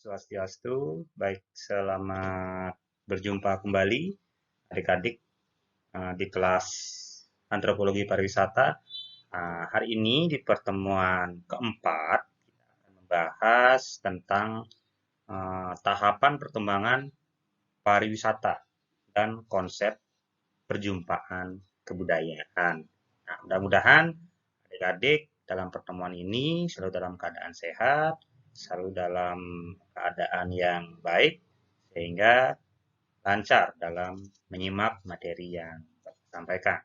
Swastiastu, baik selamat berjumpa kembali adik-adik di kelas Antropologi Pariwisata. Hari ini di pertemuan keempat kita akan membahas tentang tahapan perkembangan pariwisata dan konsep perjumpaan kebudayaan. Nah, mudah-mudahan adik-adik dalam pertemuan ini selalu dalam keadaan sehat, selalu dalam keadaan yang baik, sehingga lancar dalam menyimak materi yang disampaikan.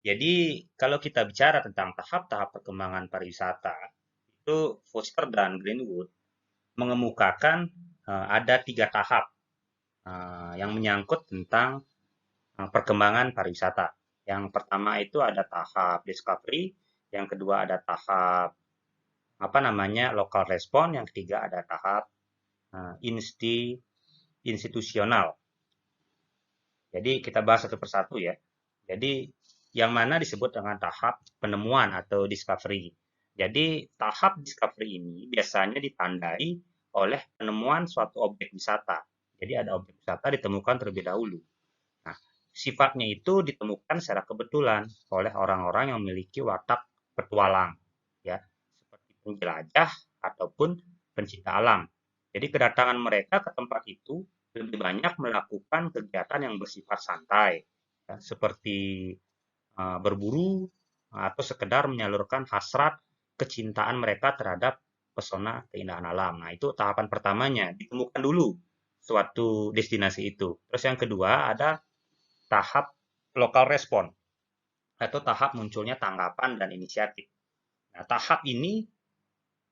Jadi, kalau kita bicara tentang tahap-tahap perkembangan pariwisata, itu Foster dan Greenwood mengemukakan ada 3 tahap yang menyangkut tentang perkembangan pariwisata. Yang pertama itu ada tahap discovery, yang kedua ada tahap local response, yang ketiga ada tahap institusional. Jadi kita bahas satu persatu ya. Jadi yang mana disebut dengan tahap penemuan atau discovery. Jadi tahap discovery ini biasanya ditandai oleh penemuan suatu objek wisata. Jadi ada objek wisata ditemukan terlebih dahulu. Nah, sifatnya itu ditemukan secara kebetulan oleh orang-orang yang memiliki watak petualang, ya, seperti penjelajah ataupun pencinta alam. Jadi kedatangan mereka ke tempat itu lebih banyak melakukan kegiatan yang bersifat santai, ya, seperti berburu atau sekedar menyalurkan hasrat kecintaan mereka terhadap pesona keindahan alam. Nah, itu tahapan pertamanya, ditemukan dulu suatu destinasi itu. Terus yang kedua ada tahap local response atau tahap munculnya tanggapan dan inisiatif. Nah, tahap ini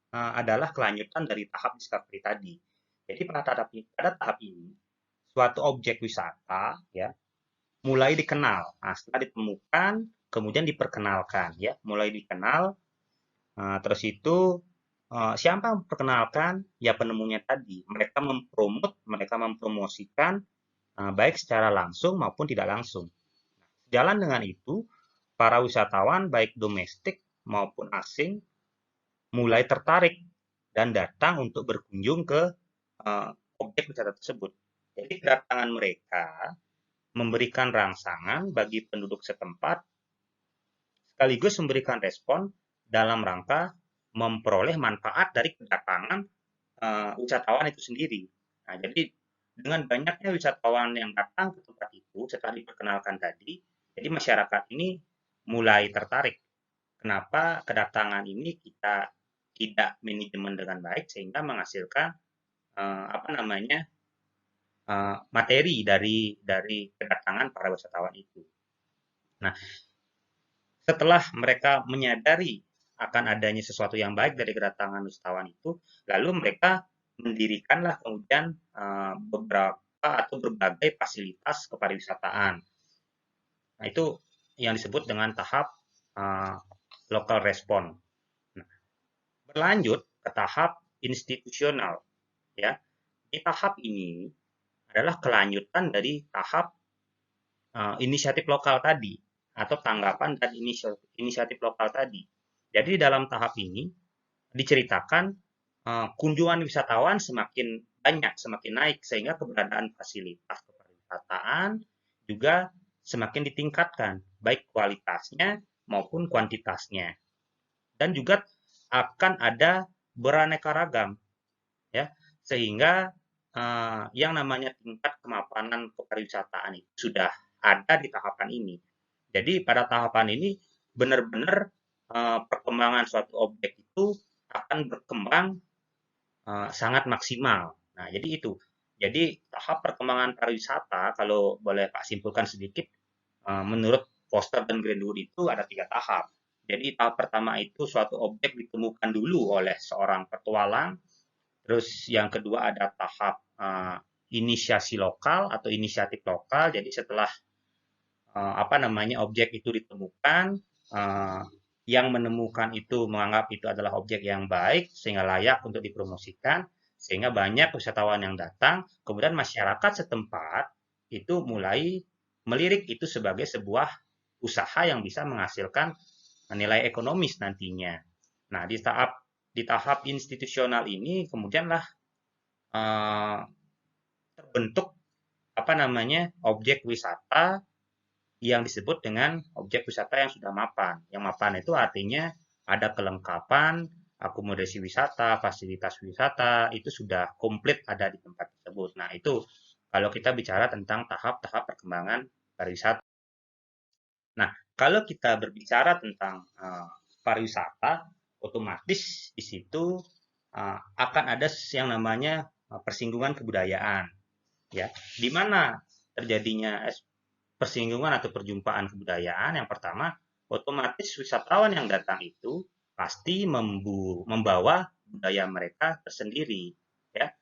adalah kelanjutan dari tahap discovery tadi. Jadi pada tahap ini suatu objek wisata ya mulai dikenal. Nah, setelah ditemukan kemudian diperkenalkan ya, mulai dikenal. Terus itu siapa yang memperkenalkan? Ya penemunya tadi. Mereka mempromosikan baik secara langsung maupun tidak langsung. Jalan dengan itu, para wisatawan baik domestik maupun asing mulai tertarik dan datang untuk berkunjung ke objek wisata tersebut. Jadi kedatangan mereka memberikan rangsangan bagi penduduk setempat sekaligus memberikan respon dalam rangka memperoleh manfaat dari kedatangan wisatawan itu sendiri. Nah, jadi dengan banyaknya wisatawan yang datang ke tempat itu setelah diperkenalkan tadi, jadi masyarakat ini mulai tertarik. Kenapa kedatangan ini kita tidak manajemen dengan baik sehingga menghasilkan materi dari kedatangan para wisatawan itu. Nah, setelah mereka menyadari akan adanya sesuatu yang baik dari kedatangan wisatawan itu, lalu mereka mendirikanlah kemudian beberapa atau berbagai fasilitas kepariwisataan. Nah, itu yang disebut dengan tahap local response. Nah, berlanjut ke tahap institusional, ya. Di tahap ini adalah kelanjutan dari tahap inisiatif lokal tadi atau tanggapan dan inisiatif lokal tadi. Jadi dalam tahap ini diceritakan kunjungan wisatawan semakin banyak, semakin naik sehingga keberadaan fasilitas kepariwisataan juga semakin ditingkatkan, baik kualitasnya maupun kuantitasnya. Dan juga akan ada beraneka ragam, ya, sehingga yang namanya tingkat kemapanan kepariwisataan itu sudah ada di tahapan ini. Jadi pada tahapan ini benar-benar perkembangan suatu objek itu akan berkembang sangat maksimal. Nah, jadi itu. Jadi tahap perkembangan pariwisata, kalau boleh Pak simpulkan sedikit, menurut Foster dan Greenwood itu ada 3 tahap. Jadi tahap pertama itu suatu objek ditemukan dulu oleh seorang petualang. Terus yang kedua ada tahap inisiasi lokal atau inisiatif lokal. Jadi setelah objek itu ditemukan, yang menemukan itu menganggap itu adalah objek yang baik sehingga layak untuk dipromosikan, sehingga banyak wisatawan yang datang, kemudian masyarakat setempat itu mulai melirik itu sebagai sebuah usaha yang bisa menghasilkan nilai ekonomis nantinya. Nah, di tahap di tahap institusional ini kemudianlah terbentuk apa namanya objek wisata yang disebut dengan objek wisata yang sudah mapan. Yang mapan itu artinya ada kelengkapan akomodasi wisata, fasilitas wisata itu sudah komplit ada di tempat tersebut. Nah, itu kalau kita bicara tentang tahap-tahap perkembangan pariwisata. Nah, kalau kita berbicara tentang pariwisata, otomatis di situ akan ada yang namanya persinggungan kebudayaan, ya, di mana terjadinya persinggungan atau perjumpaan kebudayaan. Yang pertama, otomatis wisatawan yang datang itu pasti membawa budaya mereka tersendiri, ya.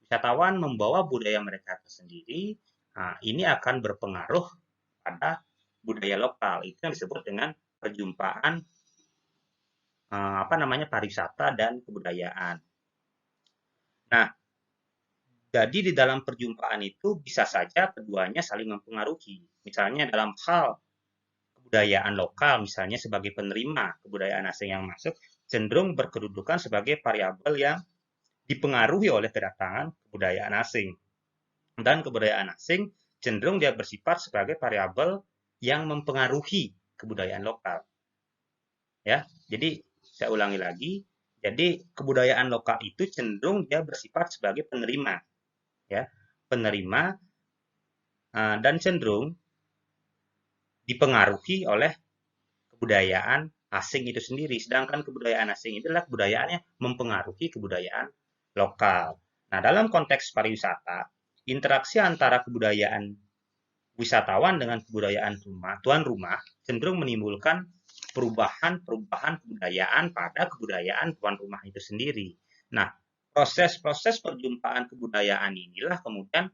Wisatawan membawa budaya mereka tersendiri, nah, ini akan berpengaruh pada budaya lokal. Itu yang disebut dengan perjumpaan apa namanya pariwisata dan kebudayaan. Nah, jadi di dalam perjumpaan itu bisa saja keduanya saling mempengaruhi. Misalnya dalam hal kebudayaan lokal, misalnya sebagai penerima kebudayaan asing yang masuk, cenderung berkedudukan sebagai variabel yang dipengaruhi oleh kedatangan kebudayaan asing. Dan kebudayaan asing cenderung dia bersifat sebagai variabel yang mempengaruhi kebudayaan lokal. Ya, jadi saya ulangi lagi. Jadi kebudayaan lokal itu cenderung dia bersifat sebagai penerima, ya, penerima dan cenderung dipengaruhi oleh kebudayaan asing itu sendiri. Sedangkan kebudayaan asing itu adalah kebudayaan yang mempengaruhi kebudayaan lokal. Nah, dalam konteks pariwisata, interaksi antara kebudayaan wisatawan dengan kebudayaan tuan rumah cenderung menimbulkan perubahan-perubahan kebudayaan pada kebudayaan tuan rumah itu sendiri. Nah, proses-proses perjumpaan kebudayaan inilah kemudian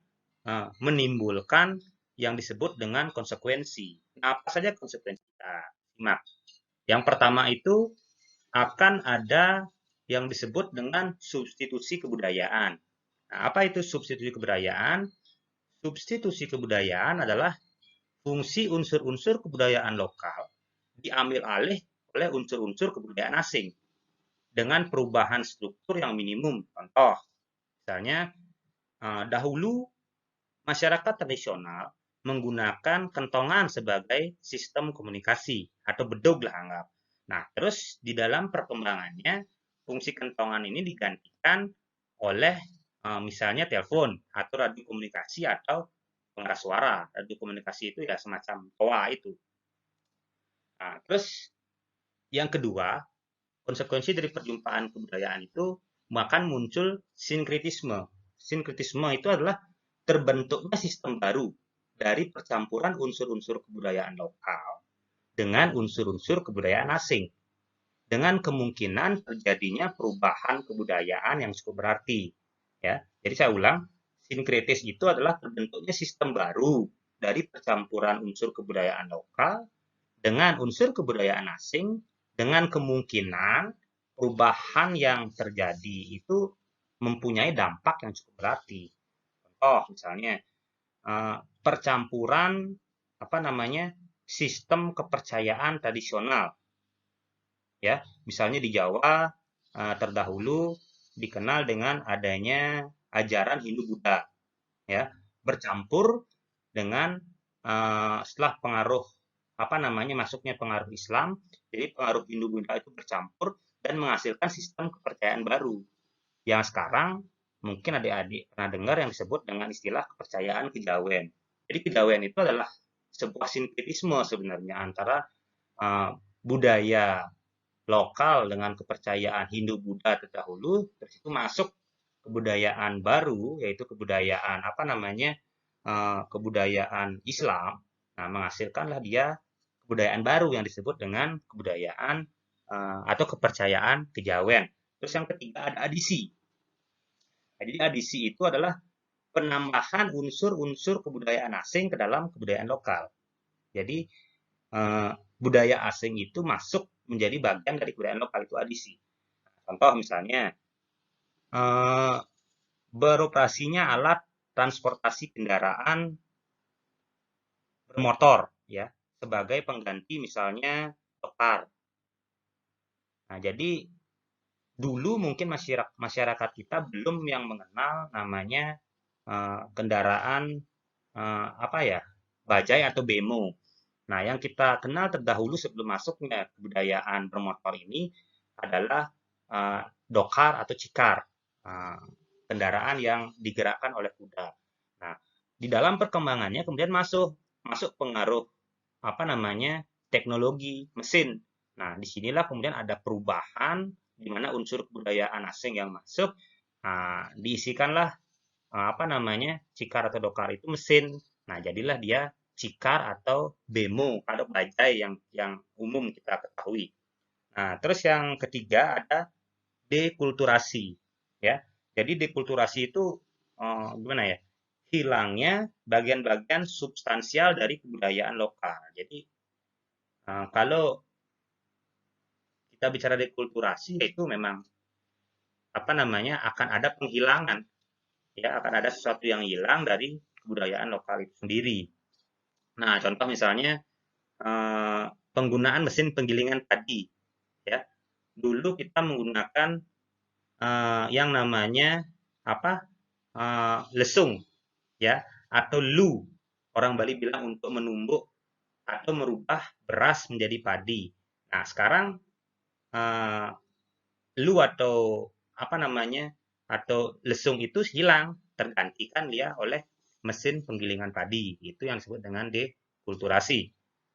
menimbulkan yang disebut dengan konsekuensi. Nah, apa saja konsekuensi kita simak. Yang pertama itu akan ada yang disebut dengan substitusi kebudayaan. Nah, apa itu substitusi kebudayaan? Substitusi kebudayaan adalah fungsi unsur-unsur kebudayaan lokal diambil alih oleh unsur-unsur kebudayaan asing dengan perubahan struktur yang minimum. Contoh, misalnya dahulu masyarakat tradisional menggunakan kentongan sebagai sistem komunikasi atau bedug lah anggap. Nah, terus di dalam perkembangannya fungsi kentongan ini digantikan oleh misalnya telepon atau radio komunikasi atau pengeras suara. Radio komunikasi itu ya semacam toa itu. Nah, terus yang kedua, konsekuensi dari perjumpaan kebudayaan itu akan muncul sinkretisme. Sinkretisme itu adalah terbentuknya sistem baru dari percampuran unsur-unsur kebudayaan lokal dengan unsur-unsur kebudayaan asing, dengan kemungkinan terjadinya perubahan kebudayaan yang cukup berarti. Ya, jadi saya ulang, sinkretis itu adalah terbentuknya sistem baru dari percampuran unsur kebudayaan lokal dengan unsur kebudayaan asing, dengan kemungkinan perubahan yang terjadi itu mempunyai dampak yang cukup berarti. Contoh misalnya percampuran apa namanya sistem kepercayaan tradisional, ya, misalnya di Jawa terdahulu dikenal dengan adanya ajaran Hindu Buddha, ya, bercampur dengan setelah pengaruh apa namanya masuknya pengaruh Islam, jadi pengaruh Hindu Buddha itu bercampur dan menghasilkan sistem kepercayaan baru yang sekarang mungkin adik-adik pernah dengar yang disebut dengan istilah kepercayaan kejawen. Jadi kejawen itu adalah sebuah sinkretisme sebenarnya antara budaya lokal dengan kepercayaan Hindu Buddha terdahulu, terus itu masuk kebudayaan baru yaitu kebudayaan apa namanya kebudayaan Islam. Nah, menghasilkanlah dia kebudayaan baru yang disebut dengan kebudayaan atau kepercayaan kejawen. Terus yang ketiga ada adisi. Nah, jadi adisi itu adalah penambahan unsur-unsur kebudayaan asing ke dalam kebudayaan lokal. Jadi budaya asing itu masuk menjadi bagian dari kebudayaan lokal, itu adisi. Contoh misalnya beroperasinya alat transportasi kendaraan bermotor, ya, sebagai pengganti misalnya dokar. Nah, jadi Dulu mungkin masyarakat kita belum yang mengenal namanya kendaraan apa ya, bajai atau bemo. Nah, yang kita kenal terdahulu sebelum masuknya kebudayaan bermotor ini adalah dokar atau cikar, eh, kendaraan yang digerakkan oleh kuda. Nah, di dalam perkembangannya kemudian masuk masuk pengaruh apa namanya teknologi mesin. Nah, disinilah kemudian ada perubahan di mana unsur kebudayaan asing yang masuk, diisikanlah apa namanya cikar atau dokar itu mesin. Nah, jadilah dia cikar atau bemo atau bajai yang umum kita ketahui. Nah, terus yang ketiga ada dekulturasi, ya. Jadi dekulturasi itu gimana ya? Hilangnya bagian-bagian substansial dari kebudayaan lokal. Jadi kalau kita bicara dekulturasi itu memang apa namanya akan ada penghilangan, ya akan ada sesuatu yang hilang dari kebudayaan lokal itu sendiri. Nah, contoh misalnya eh, penggunaan mesin penggilingan padi, ya. Dulu kita menggunakan yang namanya apa? Lesung, ya, atau lu. Orang Bali bilang untuk menumbuk atau merubah beras menjadi padi. Nah, sekarang eh, lu atau apa namanya? Atau lesung itu hilang, tergantikan dia oleh mesin penggilingan padi. Itu yang disebut dengan dekulturasi.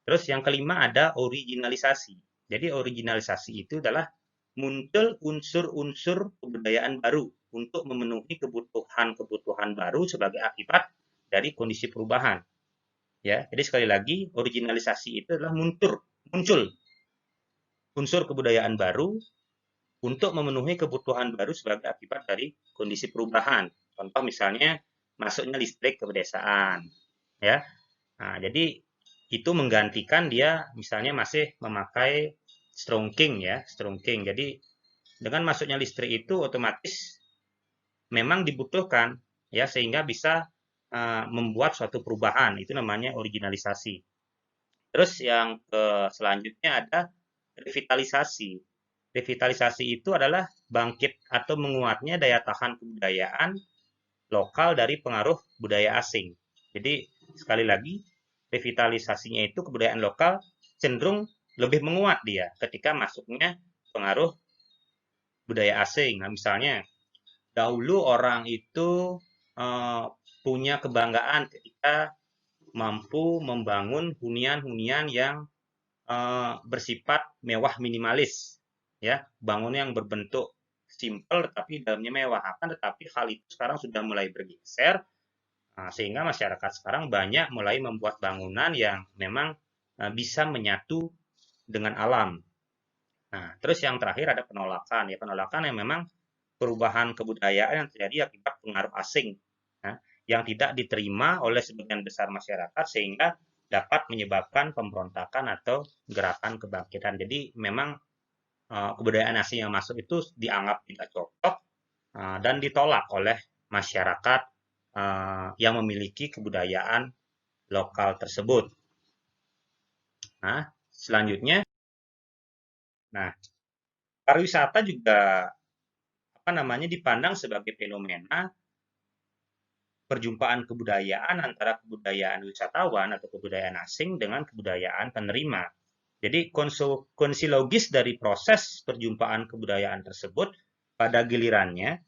Terus yang kelima ada originalisasi. Jadi originalisasi itu adalah muncul unsur-unsur kebudayaan baru untuk memenuhi kebutuhan-kebutuhan baru sebagai akibat dari kondisi perubahan. Ya, jadi sekali lagi originalisasi itu adalah muncul unsur kebudayaan baru untuk memenuhi kebutuhan baru sebagai akibat dari kondisi perubahan. Contoh misalnya masuknya listrik ke pedesaan, ya. Nah, jadi itu menggantikan dia misalnya masih memakai strongking, ya, strongking. Jadi dengan masuknya listrik itu otomatis memang dibutuhkan, ya, sehingga bisa membuat suatu perubahan. Itu namanya originalisasi. Terus yang selanjutnya ada revitalisasi. Revitalisasi itu adalah bangkit atau menguatnya daya tahan kebudayaan lokal dari pengaruh budaya asing. Jadi sekali lagi revitalisasinya itu kebudayaan lokal cenderung lebih menguat dia ketika masuknya pengaruh budaya asing. Nah, misalnya dahulu orang itu eh, punya kebanggaan ketika mampu membangun hunian-hunian yang bersifat mewah minimalis, ya, bangun yang berbentuk simple tetapi dalamnya mewah. Akan tetapi hal itu sekarang sudah mulai bergeser, sehingga masyarakat sekarang banyak mulai membuat bangunan yang memang bisa menyatu dengan alam. Nah, terus yang terakhir ada penolakan, ya, penolakan yang memang perubahan kebudayaan yang terjadi akibat pengaruh asing, ya, yang tidak diterima oleh sebagian besar masyarakat sehingga dapat menyebabkan pemberontakan atau gerakan kebangkitan. Jadi memang kebudayaan asing yang masuk itu dianggap tidak cocok dan ditolak oleh masyarakat yang memiliki kebudayaan lokal tersebut. Nah, selanjutnya, nah pariwisata juga apa namanya dipandang sebagai fenomena perjumpaan kebudayaan antara kebudayaan wisatawan atau kebudayaan asing dengan kebudayaan penerima. Jadi konsekuensi logis dari proses perjumpaan kebudayaan tersebut pada gilirannya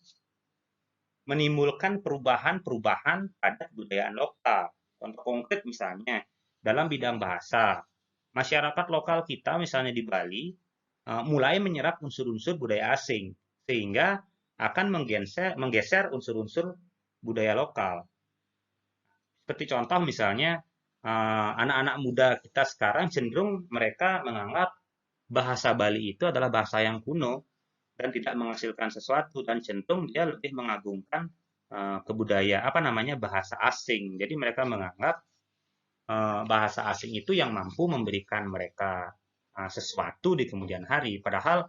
menimbulkan perubahan-perubahan pada kebudayaan lokal. Contoh konkret misalnya dalam bidang bahasa, masyarakat lokal kita misalnya di Bali mulai menyerap unsur-unsur budaya asing sehingga akan menggeser unsur-unsur budaya lokal. Seperti contoh misalnya anak-anak muda kita sekarang cenderung mereka menganggap bahasa Bali itu adalah bahasa yang kuno dan tidak menghasilkan sesuatu dan cenderung dia lebih mengagungkan kebudaya apa namanya bahasa asing. Jadi mereka menganggap bahasa asing itu yang mampu memberikan mereka sesuatu di kemudian hari. Padahal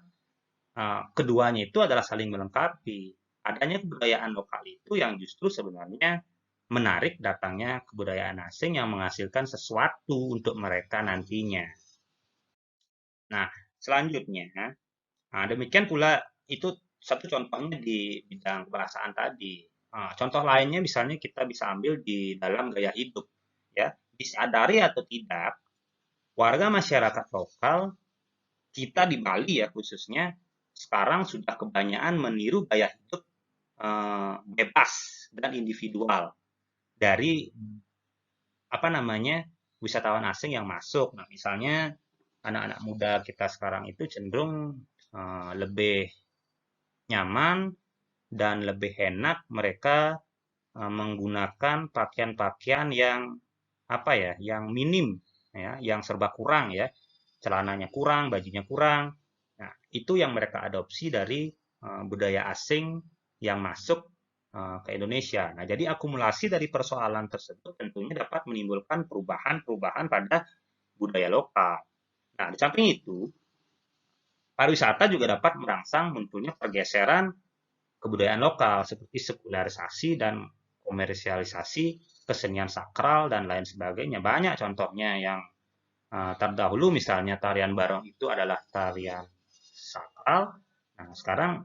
keduanya itu adalah saling melengkapi. Adanya kebudayaan lokal itu yang justru sebenarnya menarik datangnya kebudayaan asing yang menghasilkan sesuatu untuk mereka nantinya. Nah, selanjutnya, demikian pula itu satu contohnya di bidang kebahasaan tadi. Contoh lainnya misalnya kita bisa ambil di dalam gaya hidup, ya. Disadari atau tidak, warga masyarakat lokal kita di Bali ya khususnya sekarang sudah kebanyakan meniru gaya hidup bebas dan individual dari apa namanya wisatawan asing yang masuk. Nah, misalnya anak-anak muda kita sekarang itu cenderung lebih nyaman dan lebih enak mereka menggunakan pakaian-pakaian yang apa ya, yang minim ya, yang serba kurang ya. Celananya kurang, bajunya kurang. Nah, itu yang mereka adopsi dari budaya asing yang masuk ke Indonesia. Nah, jadi akumulasi dari persoalan tersebut tentunya dapat menimbulkan perubahan-perubahan pada budaya lokal. Nah, di samping itu, pariwisata juga dapat merangsang munculnya pergeseran kebudayaan lokal seperti sekularisasi dan komersialisasi kesenian sakral dan lain sebagainya. Banyak contohnya yang terdahulu misalnya tarian barong itu adalah tarian sakral. Nah, sekarang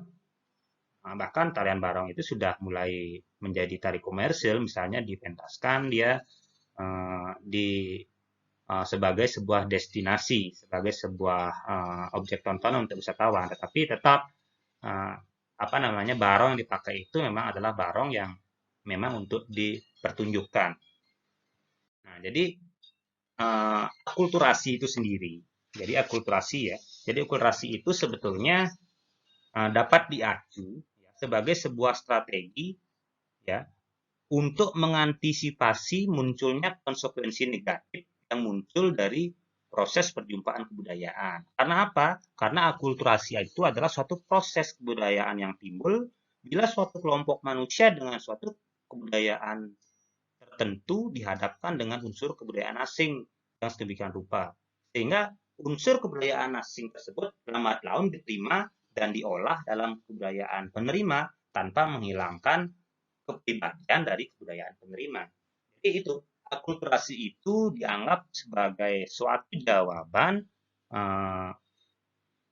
bahkan tarian barong itu sudah mulai menjadi tari komersil, misalnya dipentaskan dia di sebagai sebuah destinasi, sebagai sebuah objek tontonan untuk wisatawan. Tetapi tetap uh, apa namanya barong yang dipakai itu memang adalah barong yang memang untuk dipertunjukkan. Nah, jadi akulturasi itu sendiri. Jadi akulturasi ya. Jadi akulturasi itu sebetulnya dapat diacu ya, sebagai sebuah strategi ya untuk mengantisipasi munculnya konsekuensi negatif yang muncul dari proses perjumpaan kebudayaan. Karena apa? Karena akulturasi itu adalah suatu proses kebudayaan yang timbul bila suatu kelompok manusia dengan suatu kebudayaan tertentu dihadapkan dengan unsur kebudayaan asing yang sedemikian rupa. Sehingga unsur kebudayaan asing tersebut lambat laun diterima dan diolah dalam kebudayaan penerima tanpa menghilangkan kepribadian dari kebudayaan penerima. Jadi itu, akulturasi itu dianggap sebagai suatu jawaban eh,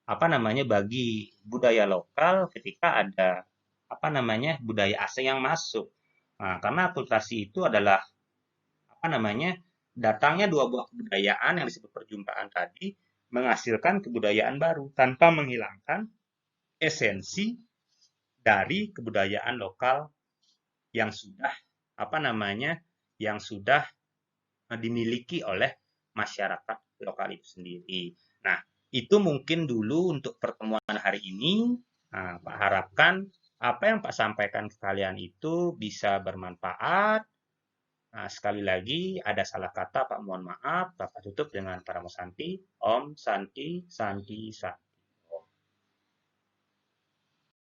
apa namanya bagi budaya lokal ketika ada apa namanya budaya asing yang masuk. Nah, karena akulturasi itu adalah apa namanya datangnya dua buah kebudayaan yang disebut perjumpaan tadi menghasilkan kebudayaan baru tanpa menghilangkan esensi dari kebudayaan lokal yang sudah apa namanya yang sudah dimiliki oleh masyarakat lokal itu sendiri. Nah, itu mungkin dulu untuk pertemuan hari ini. Nah, Pak harapkan apa yang Pak sampaikan ke kalian itu bisa bermanfaat. Nah, sekali lagi ada salah kata Pak mohon maaf. Bapak tutup dengan para Santi. Om Santi Santi Santi.